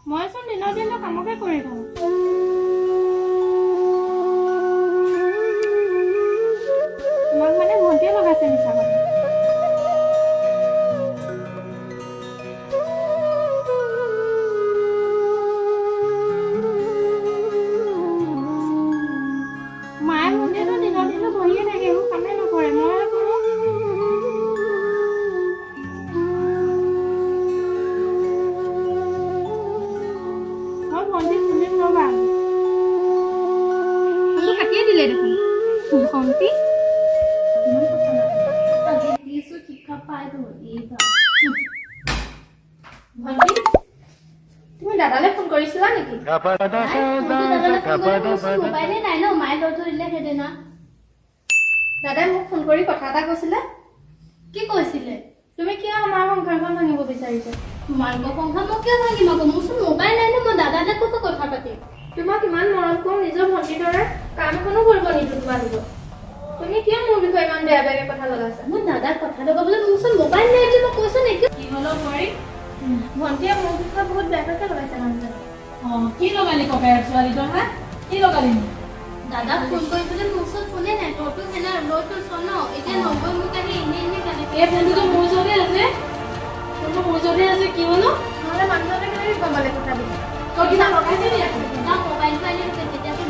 মইচোন দিনৰ দিনটো কামকে কৰি থাকোঁ। তোমাক মানে ভণ্টিয়ে লগাইছে মিছা কথা। মায়ে ভণ্টিয়েতো দিনৰ দিনটো বহিয়ে থাকে, একো কামেই নকৰে, মইহে কৰোঁ। মই ভণ্টিক শুনিম ৰ'বা। ফোনটো কাটিয়ে দিলে দেখোন। ভণ্টি ইমান কথা নাই। আজি দিছো শিক্ষা পাই এইবাৰ। ভণ্টি তুমি দাদালৈ ফোন কৰিছিলা নেকি? মোবাইলে নাই ন, মায়ে লৈ থৈ দিলে সেইদিনা। দাদাই মোক ফোন কৰি কথা এটা কৈছিলে। কি কৈছিলে? তুমি কিয় আমাৰ সংসাৰখন ভাঙিব বিচাৰিছা? তোমালোকৰ সংসাৰ মই কিয় ভাঙিম আকৌ? মোৰচোন মোবাইল নাই ন, মই দাদালৈ ক'ত কথা পাতিম? তোমাক ইমান মৰম কৰোঁ, নিজৰ ভণ্টিৰ দৰে কাম এখনো কৰিব নিদিওঁ তোমালোকক। তুমি কিয় মোৰ বিষয়ে ইমান বেয়া বেয়াকে কথা লগাইছা? মই দাদাক কথা লগাবলৈ মোৰচোন মোবাইল নাই যে মই কৈছো নেকি? কি হ'লেও পৰি ভণ্টিয়ে মোৰ বিষয়ে বহুত বেয়াকৈ লগাইছে মানুহজনে। কি লগালি ককায়েক ছোৱালীটো? হা কি লগালি? দাদাক ফোন কৰিবলৈ মোৰ ওচৰত ফোনে নাই। তইতো সেনা লৈ থৈছ ন, এতিয়া নগৈ মোক আহি এনেই গালি এই ফোনটো মোৰ ওচৰতে আছে, ফোনটো মোৰ ওচৰতে আছে। কি হ'লো? নহ'লে মানুহজনে কেনেকৈ গম পালে কথাবোৰ? তই কিবা লগাইছে নি? মোবাইলটো আনি তেতিয়াতো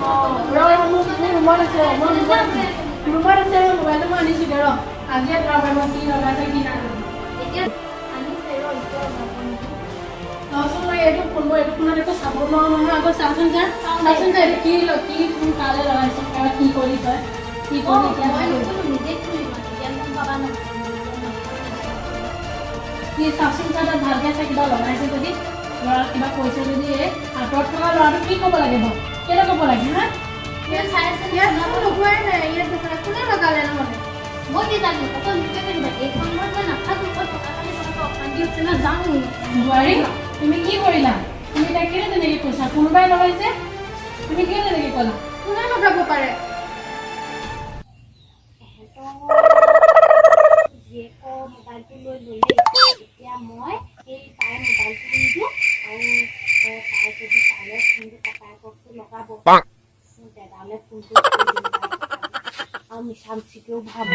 ৰুমত আছে, মোবাইলটো মই আনিছোগে ৰ। আজিয়ে ধৰা মই কি লগাইছে কি নাই। এতিয়া আনিছে ৰ, এতিয়া চাওঁচোন, মই এইটো ফোনত একো চাব নোৱাৰো নহয়। আকৌ চাচোন যা, এইটো কি ফোন কালে লগাইছে, কি কৰি তই কি কৰি এতিয়া নিজে খুলিম এতিয়া গম পাবা ন। কি চাচোন যা, তাত ভালকে চাই কিবা লগাইছে যদি, ল'ৰা কিবা কৈছে যদি, এই আঁতৰত থকা ল'ৰাটো কি ক'ব লাগে বাৰু? কেলৈ ক'ব লাগে? হা চাই আছে লগোৱাই নাই, ইয়াত কোনে লগালে নহ'লে? মই কি জানো? অকল নিজে কৰিবা। এইখন ঘৰত মই নাথাকোঁ, মই থকা কাৰণে তোমালোকৰ অশান্তি হৈছে না, যাওঁ। বোৱাৰী তুমি কি কৰিলা? তুমি তাক কেলৈ তেনেকৈ কৈছা? কোনোবাই লগাইছে, তুমি কেলৈ তেনেকৈ ক'লা? কোনে লগাব পাৰে? মোবাইলটো লৈ ল'লে, এতিয়া মই সেই তাই মোবাইলটো নিদিওঁ আৰু তাই যদি তাইলৈ ফোনটো ককায়েককটো লগাব, দাদালৈ ফোনটো আৰু মিছা মিছিকেও ভাব